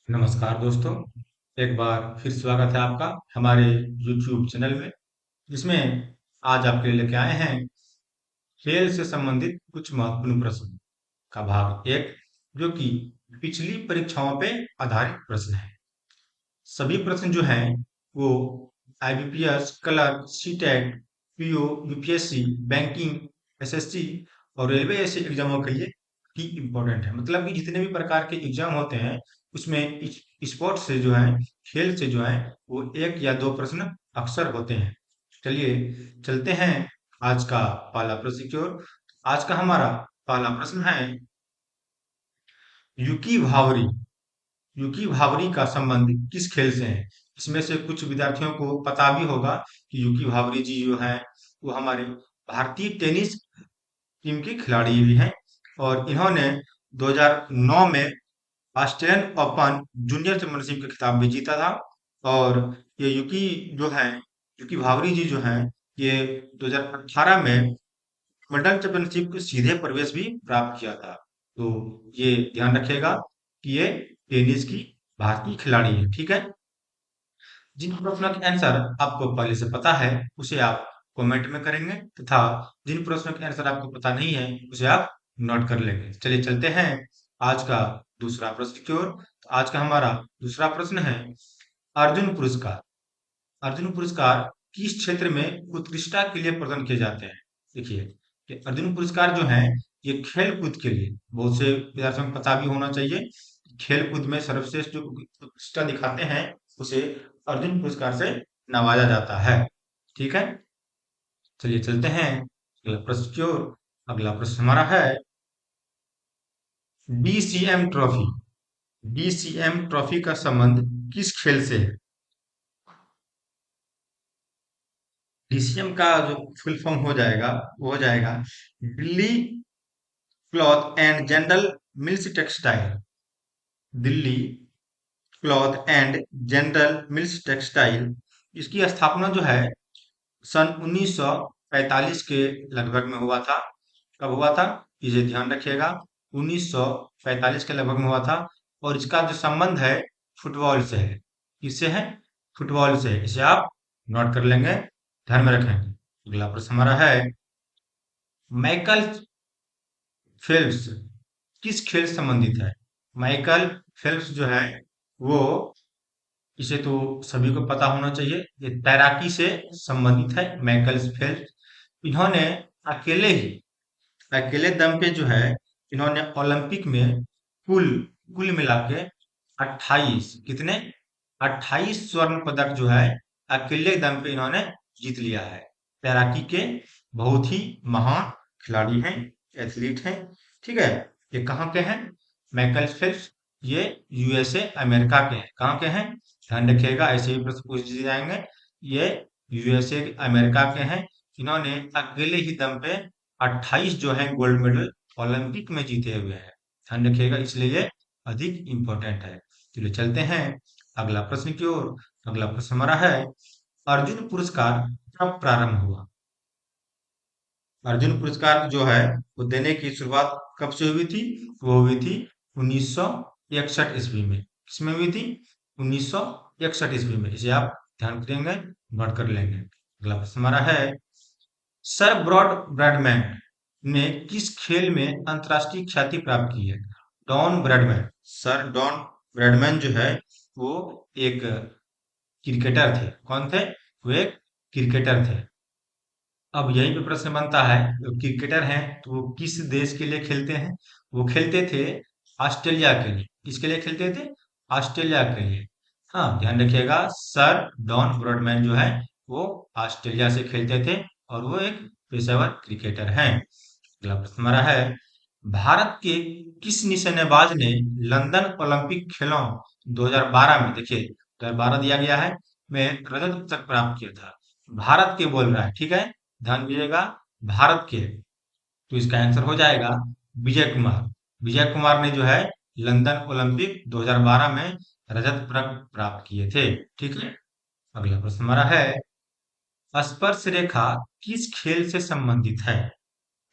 नमस्कार दोस्तों। एक बार फिर स्वागत है आपका हमारे YouTube चैनल में, जिसमें आज आपके लिए लेके आए हैं खेल से संबंधित कुछ महत्वपूर्ण प्रश्न का भाग एक, जो कि पिछली परीक्षाओं पे आधारित प्रश्न है। सभी प्रश्न जो हैं वो IBPS, clerk, CTET, PO, UPSC, banking, SSC और रेलवे ऐसे एग्जामों के लिए ही इम्पोर्टेंट है। मतलब कि जितने भी प्रकार के एग्जाम होते हैं उसमें स्पोर्ट्स से जो है, खेल से जो है, वो एक या दो प्रश्न अक्सर होते हैं। चलिए चलते हैं आज का पहला प्रश्न की ओर। आज का हमारा पहला प्रश्न है, युकी भावरी यूकी भावरी का संबंध किस खेल से है? इसमें से कुछ विद्यार्थियों को पता भी होगा कि यूकी भावरी जी जो हैं वो हमारे भारतीय टेनिस टीम के खिलाड़ी भी हैं, और इन्होंने 2009 में ऑस्ट्रेलियन ओपन जूनियर चैंपियनशिप का खिताब भी जीता था। और ये यूकी भावरी जी जो हैं, ये 2018 में मंडल चैंपियनशिप को सीधे प्रवेश भी प्राप्त किया था। तो ये ध्यान रखिएगा कि ये टेनिस की भारतीय खिलाड़ी है। ठीक है। जिन प्रश्नों के आंसर आपको पहले से पता है उसे आप कमेंट में करेंगे, तथा जिन प्रश्नों के आंसर आपको पता नहीं है उसे आप नोट कर लेंगे। चलिए चलते हैं आज का दूसरा प्रश्न की ओर। तो आज का हमारा दूसरा प्रश्न है, अर्जुन पुरस्कार। अर्जुन पुरस्कार किस क्षेत्र में उत्कृष्टता के लिए प्रदान किए जाते हैं? देखिए, कि अर्जुन पुरस्कार जो है ये खेल कूद के लिए, बहुत से विद्यार्थियों को पता भी होना चाहिए, खेल कूद में सर्वश्रेष्ठ जो उत्कृष्टता दिखाते हैं उसे अर्जुन पुरस्कार से नवाजा जाता है। ठीक है। चलिए चलते हैं अगला प्रश्न की ओर। अगला प्रश्न हमारा है, डीसीएम ट्रॉफी। डीसीएम ट्रॉफी का संबंध किस खेल से है? डीसीएम का जो फुल फॉर्म हो जाएगा वो हो जाएगा Delhi cloth and general mills textile. Delhi cloth and general mills textile, इसकी स्थापना जो है सन 1945 के लगभग में हुआ था। कब हुआ था इसे ध्यान रखिएगा, 1945 के लगभग में हुआ था। और इसका जो संबंध है फुटबॉल से है। किससे है? फुटबॉल से है। इसे आप नोट कर लेंगे, ध्यान में रखें। अगला प्रश्न हमारा है, माइकल फेल्प्स किस खेल से संबंधित है? माइकल फेल्प्स जो है वो, इसे तो सभी को पता होना चाहिए, ये तैराकी से संबंधित है। माइकल फेल्प्स, इन्होंने अकेले ही, अकेले दम पे जो है, इन्होंने ओलंपिक में कुल कुल मिला के 28, कितने, 28 स्वर्ण पदक जो है अकेले दम पे इन्होंने जीत लिया है। तैराकी के बहुत ही महान खिलाड़ी हैं, एथलीट हैं। ठीक है। ये कहाँ के हैं? माइकल फेल्प्स, ये यूएसए अमेरिका के हैं। कहाँ के हैं? ध्यान रखिएगा, ऐसे ही प्रश्न पूछ दिए जाएंगे। ये यूएसए अमेरिका के हैं। इन्होंने अकेले ही दम पे 28 जो है गोल्ड मेडल ओलंपिक में जीते हुए हैं। ध्यान रखिएगा, इसलिए ये अधिक इंपॉर्टेंट है। चलिए चलते हैं अगला प्रश्न की ओर। अगला प्रश्न हमारा है, अर्जुन पुरस्कार कब प्रारंभ हुआ? अर्जुन पुरस्कार जो है वो देने की शुरुआत कब से हुई थी? वो हुई थी 1961 ईस्वी में। किसमें हुई थी? 1961 ईस्वी में। इसे आप ध्यान देंगे, नोट कर लेंगे। अगला प्रश्न हमारा है, सर ब्रॉड ब्रैडमैन ने किस खेल में अंतर्राष्ट्रीय ख्याति प्राप्त की है? Don Bradman, sir Don Bradman जो है वो एक क्रिकेटर थे। कौन थे? वो एक क्रिकेटर थे। अब यही पे प्रश्न बनता है, जो क्रिकेटर हैं तो वो किस देश के लिए खेलते हैं? वो खेलते थे ऑस्ट्रेलिया के लिए। किसके लिए खेलते थे? ऑस्ट्रेलिया के लिए। हाँ, ध्यान रखिएगा, सर डॉन ब्रॉडमैन जो है वो ऑस्ट्रेलिया से खेलते थे, और वो एक पेशेवर क्रिकेटर हैं। अगला प्रश्न हमारा है, भारत के किस निशानेबाज ने लंदन ओलंपिक खेलों 2012 में, देखिए 2012 दिया गया है, में रजत पदक प्राप्त किया था? भारत के बोल रहा है, ठीक है, ध्यान दीजिएगा, भारत के। तो इसका आंसर हो जाएगा विजय कुमार। विजय कुमार ने जो है लंदन ओलंपिक 2012 में रजत पदक प्राप्त किए थे। ठीक है। अगला प्रश्न हमारा है, स्पर्श रेखा किस खेल से संबंधित है?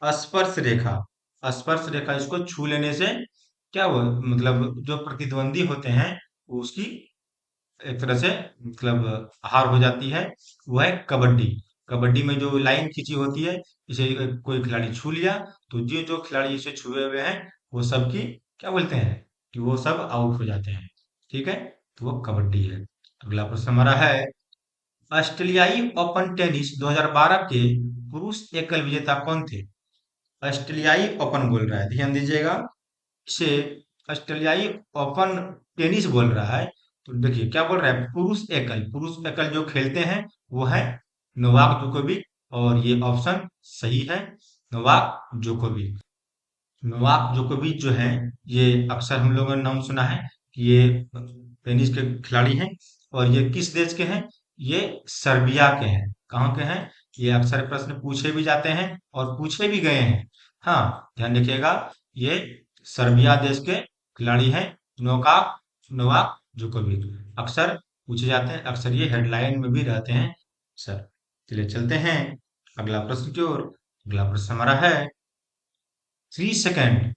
स्पर्श रेखा, स्पर्श रेखा इसको छू लेने से क्या हो, मतलब जो प्रतिद्वंदी होते हैं वो उसकी एक तरह से मतलब हार हो जाती है। वो है कबड्डी। कबड्डी में जो लाइन खींची होती है, इसे कोई खिलाड़ी छू लिया, तो जो जो खिलाड़ी इसे छुए हुए हैं वो सब की क्या बोलते हैं कि वो सब आउट हो जाते हैं। ठीक है, तो वो कबड्डी है। अगला प्रश्न हमारा है, ऑस्ट्रेलियाई ओपन टेनिस 2012 के पुरुष एकल विजेता कौन थे? ऑस्ट्रेलियाई ओपन बोल रहा है, ध्यान दीजिएगा। इसे ऑस्ट्रेलियाई ओपन टेनिस बोल रहा है। तो देखिए क्या बोल रहा है, पुरुष एकल जो खेलते हैं वो है नोवाक जोकोविक, और ये ऑप्शन सही है, नोवाक जोकोविक। नोवाक जोकोविच जो है, ये अक्सर हम लोगों ने नाम सुना है कि ये टेनिस के खिलाड़ी हैं। और ये किस देश के हैं? ये सर्बिया के हैं। कहाँ के हैं? ये अक्सर प्रश्न पूछे भी जाते हैं और पूछे भी गए हैं। हाँ, ध्यान रखिएगा, ये सर्बिया देश के खिलाड़ी हैं, नोकाक नोवाक जोकोविच। अक्सर पूछे जाते हैं, अक्सर ये हेडलाइन में भी रहते हैं सर। चलिए चलते हैं अगला प्रश्न की ओर। अगला प्रश्न हमारा है, 3 सेकेंड।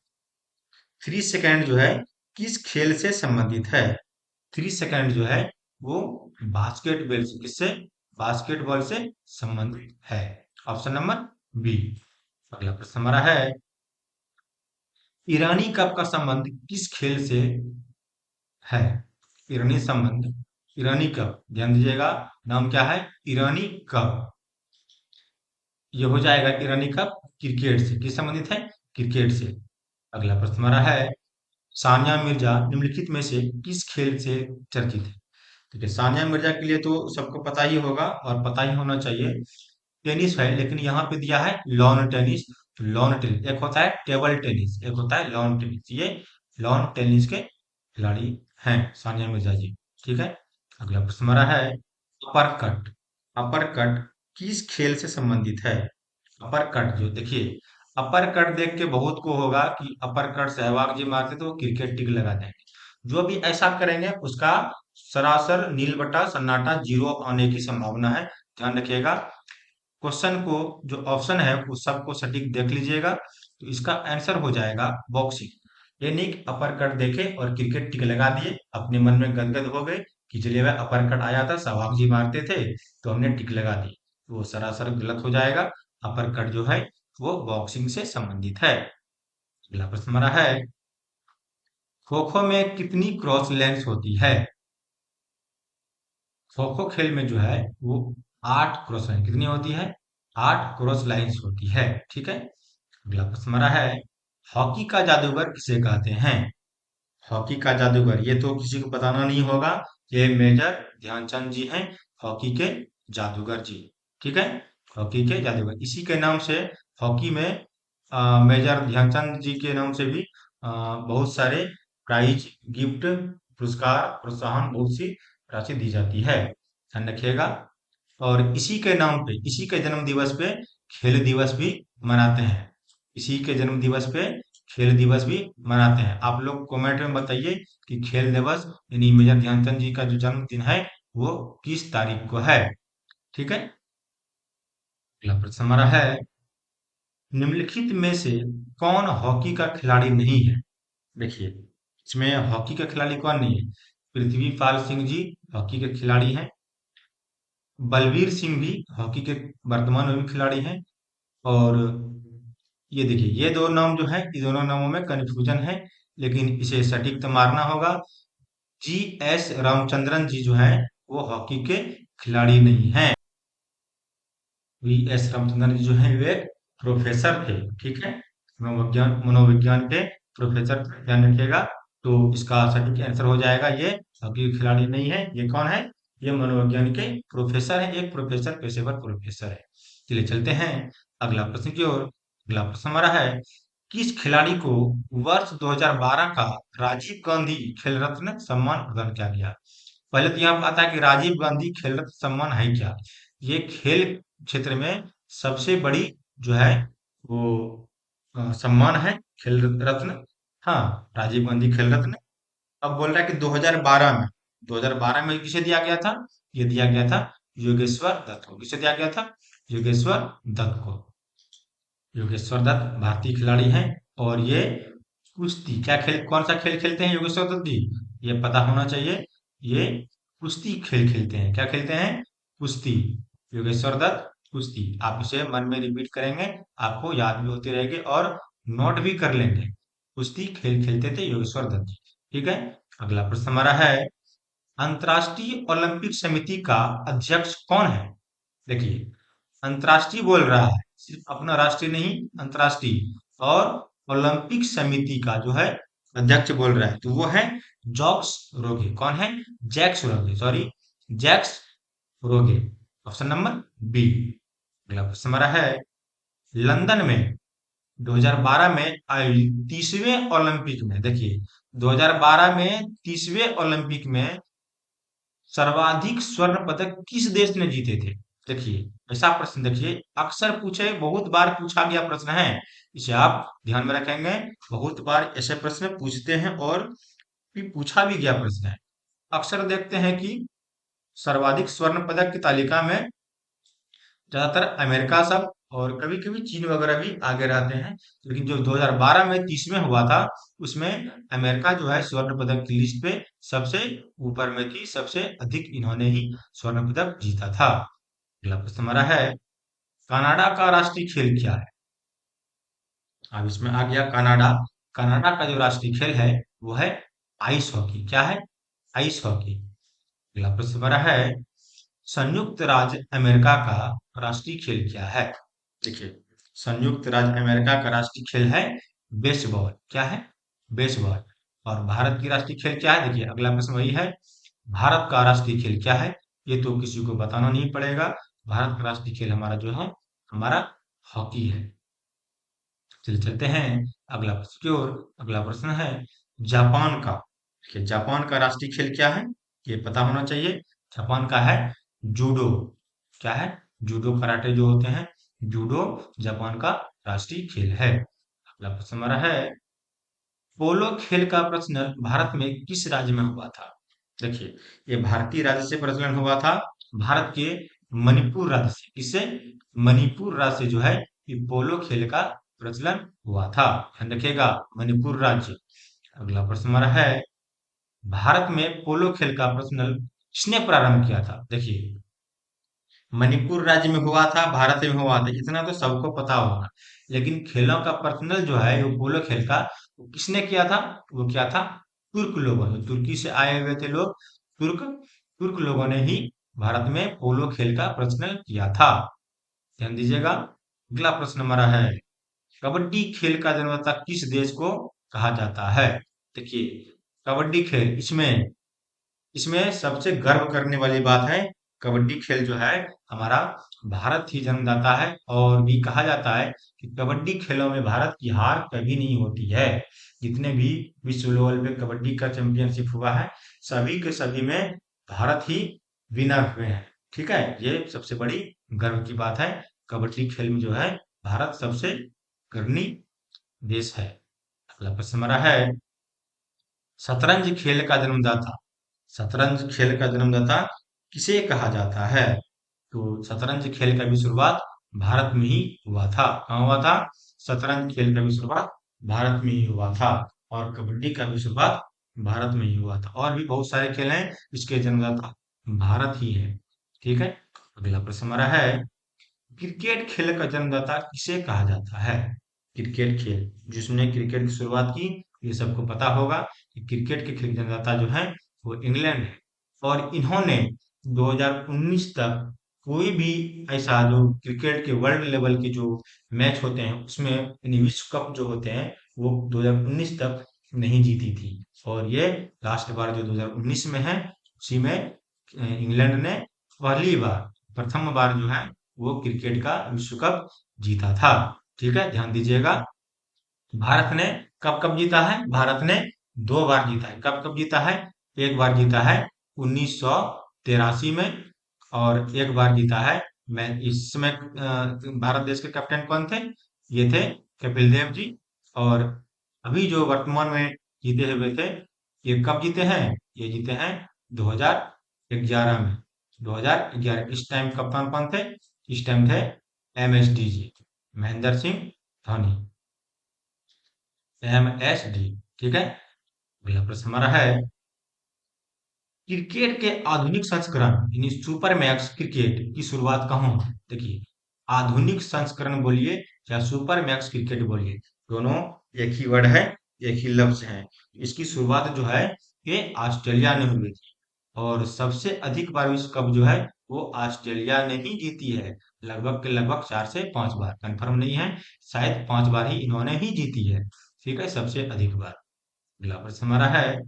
3 सेकेंड जो है किस खेल से संबंधित है? 3 सेकेंड जो है वो बास्केटबॉल से, किससे? बास्केटबॉल से संबंधित है। Option number B. अगला प्रश्न हमारा है, ईरानी कप का संबंध किस खेल से है? ईरानी संबंध, ईरानी कप, ध्यान दीजिएगा, नाम क्या है? ईरानी कप। ये हो जाएगा ईरानी कप क्रिकेट से, किस संबंधित है? क्रिकेट से। अगला प्रश्न हमारा है, सानिया मिर्जा निम्नलिखित में से किस खेल से चर्चित है? ठीक है, सानिया मिर्जा के लिए तो सबको पता ही होगा और पता ही होना चाहिए, टेनिस है, लेकिन यहाँ पे दिया है लॉन टेनिस। तो लॉन टेनिस, एक होता है टेबल टेनिस, एक होता है लॉन टेनिस। ये लॉन टेनिस के खिलाड़ी हैं सानिया मिर्जा जी। ठीक है, अगला प्रश्न हमारा है, अपर कट। अपर कट किस खेल से संबंधित है? अपर कट जो देखिए, अपर कट देख के बहुत को होगा कि अपर कट सहवाग जी मारते तो वो क्रिकेट टिक लगा देंगे। जो भी ऐसा करेंगे उसका सरासर नील बटा सन्नाटा जीरो आने की संभावना है। ध्यान रखिएगा, क्वेश्चन को जो ऑप्शन है वो सबको सटीक देख लीजिएगा। तो इसका आंसर हो जाएगा बॉक्सिंग। ये नहीं कि अपर कट देखे और क्रिकेट टिक लगा दिए, अपने मन में गदगद हो गए कि चलिए भाई अपर कट आया था, सहवाग जी मारते थे तो हमने टिक लगा दी, तो वो सरासर गलत हो जाएगा। अपर कट जो है वो बॉक्सिंग से संबंधित है। अगला प्रश्न हमारा है, खो खो में कितनी क्रॉस लेंस होती है? खो खो खेल में जो है वो 8 क्रॉस लाइन कितनी होती है? 8 क्रॉस लाइन्स होती है। ठीक है, अगला प्रश्न हमारा है, हॉकी का जादूगर किसे कहते हैं? हॉकी का जादूगर, ये तो किसी को बताना नहीं होगा, ये मेजर ध्यानचंद जी हैं, हॉकी के जादूगर जी। ठीक है, हॉकी के जादूगर, इसी के नाम से हॉकी में मेजर ध्यानचंद जी के नाम से भी बहुत सारे प्राइज, गिफ्ट, पुरस्कार, प्रोत्साहन, बहुत सी राशि दी जाती है। ध्यान रखिएगा, और इसी के नाम पे, इसी के जन्म दिवस पे खेल दिवस भी मनाते हैं। इसी के जन्म दिवस पे खेल दिवस भी मनाते हैं। आप लोग कमेंट में बताइए कि खेल दिवस यानी मेजर ध्यानचंद जी का जो जन्मदिन है वो किस तारीख को है। ठीक है, अगला प्रश्न हमारा है, निम्नलिखित में से कौन हॉकी का खिलाड़ी नहीं है? देखिए, इसमें हॉकी का खिलाड़ी कौन नहीं है? पृथ्वीपाल सिंह जी हॉकी के खिलाड़ी हैं, बलवीर सिंह भी हॉकी के वर्तमान में भी खिलाड़ी हैं, और ये देखिए ये दो नाम जो है, ये दोनों नामों में कंफ्यूजन है, लेकिन इसे सटीक तो मारना होगा। जी एस रामचंद्रन जी जो हैं वो हॉकी के खिलाड़ी नहीं हैं। वी एस रामचंद्रन जी जो हैं वे प्रोफेसर थे। ठीक है, मनोविज्ञान के प्रोफेसर थे, ध्यान रखिएगा। तो इसका सटीक आंसर हो जाएगा ये, हॉकी के खिलाड़ी नहीं है। ये कौन है? ये मनोविज्ञान के प्रोफेसर है, एक प्रोफेसर, पेशेवर प्रोफेसर है। चलिए चलते हैं अगला प्रश्न की ओर। अगला प्रश्न हमारा है, किस खिलाड़ी को वर्ष 2012 का राजीव गांधी खेल रत्न सम्मान प्रदान किया गया? पहले तो यहाँ आता है कि राजीव गांधी खेल रत्न सम्मान है क्या? ये खेल क्षेत्र में सबसे बड़ी जो है वो सम्मान है, खेल रत्न। हाँ, राजीव गांधी खेल रत्न। अब बोल रहा है कि 2012 में, 2012 में किसे दिया गया था? ये दिया गया था योगेश्वर दत्त को। किसे दिया गया था? योगेश्वर दत्त को। योगेश्वर दत्त भारतीय खिलाड़ी हैं, और ये कुश्ती, क्या खेल, कौन सा खेल खेलते हैं योगेश्वर दत्त जी? ये पता होना चाहिए। ये कुश्ती खेल खेलते हैं। क्या खेलते हैं? कुश्ती। योगेश्वर दत्त कुश्ती। आप इसे मन में रिपीट करेंगे, आपको याद भी होती रहेगी और नोट भी कर लेंगे। कुश्ती खेल खेलते थे योगेश्वर दत्त जी। ठीक है। अगला प्रश्न हमारा है, अंतर्राष्ट्रीय ओलंपिक समिति का अध्यक्ष कौन है? देखिए, अंतर्राष्ट्रीय बोल रहा है, सिर्फ अपना राष्ट्रीय नहीं, अंतर्राष्ट्रीय। और ओलंपिक समिति का जो है अध्यक्ष बोल रहा है, तो वो है जॉक्स रोगे। कौन है? Jacques Rogge, sorry, Jacques Rogge. Option number B. अगला प्रश्न हमारा है, लंदन में 2012 में आयोजित 30वें ओलंपिक में, देखिए 2012 में 30वें ओलंपिक में सर्वाधिक स्वर्ण पदक किस देश ने जीते थे? देखिए, ऐसा प्रश्न, देखिए अक्सर पूछे, बहुत बार पूछा गया प्रश्न है। इसे आप ध्यान में रखेंगे। बहुत बार ऐसे प्रश्न पूछते हैं और भी पूछा भी गया प्रश्न है। अक्सर देखते हैं कि सर्वाधिक स्वर्ण पदक की तालिका में ज्यादातर अमेरिका सब और कभी कभी चीन वगैरह भी आगे रहते हैं। लेकिन जो 2012 में 30वें हुआ था, उसमें अमेरिका जो है स्वर्ण पदक की लिस्ट पे सबसे ऊपर में थी। सबसे अधिक इन्होंने ही स्वर्ण पदक जीता था। अगला प्रश्न हमारा है, कनाडा का राष्ट्रीय खेल क्या है? अब इसमें आ गया कनाडा। कनाडा का जो राष्ट्रीय खेल है वो है आइस हॉकी। क्या है? Ice hockey. अगला प्रश्न हमारा है, संयुक्त राज्य अमेरिका का राष्ट्रीय खेल क्या है? देखिए, संयुक्त राज्य अमेरिका का राष्ट्रीय खेल है बेसबॉल। क्या है? बेसबॉल। और भारत की राष्ट्रीय खेल क्या है? देखिए, अगला प्रश्न वही है, भारत का राष्ट्रीय खेल क्या है? ये तो किसी को बताना नहीं पड़ेगा। भारत का राष्ट्रीय खेल हमारा जो है, हमारा हॉकी है। चलिए चलते हैं अगला प्रश्न की ओर। अगला प्रश्न है, जापान का, देखिए जापान का राष्ट्रीय खेल क्या है? ये पता होना चाहिए। जापान का है जूडो। क्या है? जूडो कराटे जो होते हैं, जूडो जापान का राष्ट्रीय खेल है। अगला प्रश्न हमारा है, पोलो खेल का प्रचलन भारत में किस राज्य में हुआ था? देखिए, ये भारतीय राज्य से प्रचलन हुआ था, भारत के मणिपुर राज्य से। किससे? मणिपुर राज्य से जो है ये पोलो खेल का प्रचलन हुआ था। ध्यान रखिएगा, मणिपुर राज्य। अगला प्रश्न हमारा है, भारत में पोलो खेल का प्रचलन किसने प्रारंभ किया था? देखिए, मणिपुर राज्य में हुआ था, भारत में हुआ था, इतना तो सबको पता होगा। लेकिन खेलों का प्रचलन जो है वो पोलो खेल का, वो किसने किया था? वो क्या था? तुर्क लोगों ने, तुर्की से आए हुए थे लोग, तुर्क। तुर्क लोगों ने ही भारत में पोलो खेल का प्रचलन किया था। ध्यान दीजिएगा। अगला प्रश्न हमारा है, कबड्डी खेल का जन्मदाता किस देश को कहा जाता है? देखिए, कबड्डी खेल, इसमें इसमें सबसे गर्व करने वाली बात है, कबड्डी खेल जो है हमारा भारत ही जन्मदाता है। और भी कहा जाता है कि कबड्डी खेलों में भारत की हार कभी नहीं होती है। जितने भी विश्व लेवल पे कबड्डी का चैंपियनशिप हुआ है, सभी के सभी में भारत ही विनर हुए हैं। ठीक है, ये सबसे बड़ी गर्व की बात है। कबड्डी खेल में जो है भारत सबसे अग्रणी देश है। अगला प्रश्न हमारा है, शतरंज खेल का जन्मदाता, शतरंज खेल का जन्मदाता किसे कहा जाता है? तो शतरंज खेल का भी शुरुआत भारत में ही हुआ था। कहाँ हुआ था? शतरंज खेल का भी शुरुआत भारत में ही हुआ था। और कबड्डी का भी शुरुआत भारत में ही हुआ था। और भी बहुत सारे खेल हैं, इसके जन्मदाता भारत ही है। ठीक है। अगला प्रश्न हमारा है, क्रिकेट खेल का जन्मदाता किसे कहा जाता है? क्रिकेट खेल, जिसने क्रिकेट की शुरुआत की, ये सबको पता होगा कि क्रिकेट के खेल के जन्मदाता जो है वो इंग्लैंड है। और इन्होंने 2019 तक कोई भी ऐसा जो क्रिकेट के वर्ल्ड लेवल के जो मैच होते हैं उसमें, यानी विश्व कप जो होते हैं, वो 2019 तक नहीं जीती थी। और ये लास्ट बार जो 2019 में है, उसी में इंग्लैंड ने पहली बार, प्रथम बार जो है वो क्रिकेट का विश्व कप जीता था। ठीक है, ध्यान दीजिएगा। भारत ने कब कब जीता है? भारत ने दो बार जीता है। कब कब जीता है? एक बार जीता है 1983 में, और एक बार जीता है, मैं इस समय भारत देश के कैप्टन कौन थे? ये थे कपिल देव जी। और अभी जो वर्तमान में जीते हुए थे, ये कब जीते हैं? ये जीते हैं 2011 में। 2011, इस टाइम कप्तान कौन थे? इस टाइम थे MSD जी, महेंद्र सिंह धोनी। MSD। ठीक है। अगला प्रश्न हमारा है, क्रिकेट के आधुनिक संस्करण यानी सुपर मैक्स क्रिकेट की शुरुआत कहाँ हुई? देखिए, आधुनिक संस्करण बोलिए या सुपर मैक्स क्रिकेट बोलिए, दोनों एक ही वर्ड है, एक ही लफ्ज है। इसकी शुरुआत जो है ये ऑस्ट्रेलिया ने हुई थी और सबसे अधिक बार विश्व कप जो है वो ऑस्ट्रेलिया ने ही जीती है। लगभग के लगभग 4 से 5 बार, कंफर्म नहीं है, शायद 5 बार ही इन्होंने ही जीती है। ठीक है, सबसे अधिक बार। अगला प्रश्न हमारा है,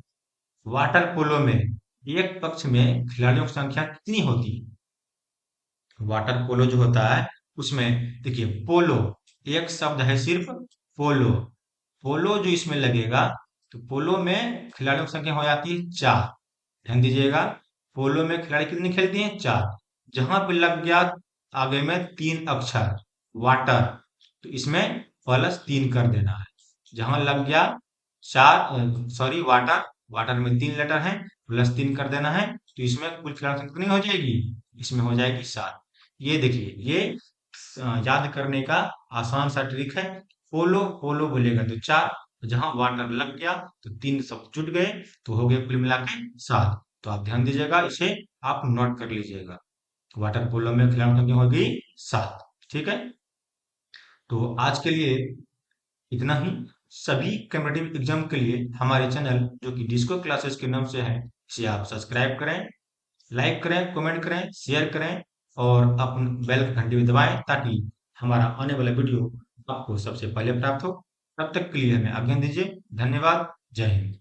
वाटर पोलो में एक पक्ष में खिलाड़ियों की संख्या कितनी होती है? वाटर पोलो जो होता है उसमें देखिए, पोलो एक शब्द है सिर्फ, पोलो। पोलो जो इसमें लगेगा तो पोलो में खिलाड़ियों की संख्या हो जाती है 4। ध्यान दीजिएगा, पोलो में खिलाड़ी कितने खेलते हैं? 4। जहां पे लग गया आगे में 3 अक्षर वाटर, तो इसमें +3 कर देना है। जहां लग गया 4, सॉरी वाटर, वाटर में 3 लेटर है, +3 कर देना है, तो इसमें कुल खिलाड़ी संख्या कितनी हो जाएगी? इसमें हो जाएगी 7। ये देखिए, ये याद करने का आसान सा ट्रिक है। पोलो पोलो बोलेगा तो 4, जहां वाटर लग गया तो 3 सब जुट गए, तो हो गए कुल मिला के 7। तो आप ध्यान दीजिएगा, इसे आप नोट कर लीजिएगा। वाटर पोलो में खिलाड़ी संख्या हो गई 7। ठीक है, तो आज के लिए इतना ही। सभी कॉम्पिटिटिव एग्जाम के लिए हमारे चैनल जो कि डिस्को क्लासेस के नाम से है, इसे आप सब्सक्राइब करें, लाइक करें, कमेंट करें, शेयर करें और अपन बेल की घंटी भी दबाएं ताकि हमारा आने वाला वीडियो आपको सबसे पहले प्राप्त हो। तब तक के लिए हमें आज्ञा दीजिए। धन्यवाद। जय हिंद।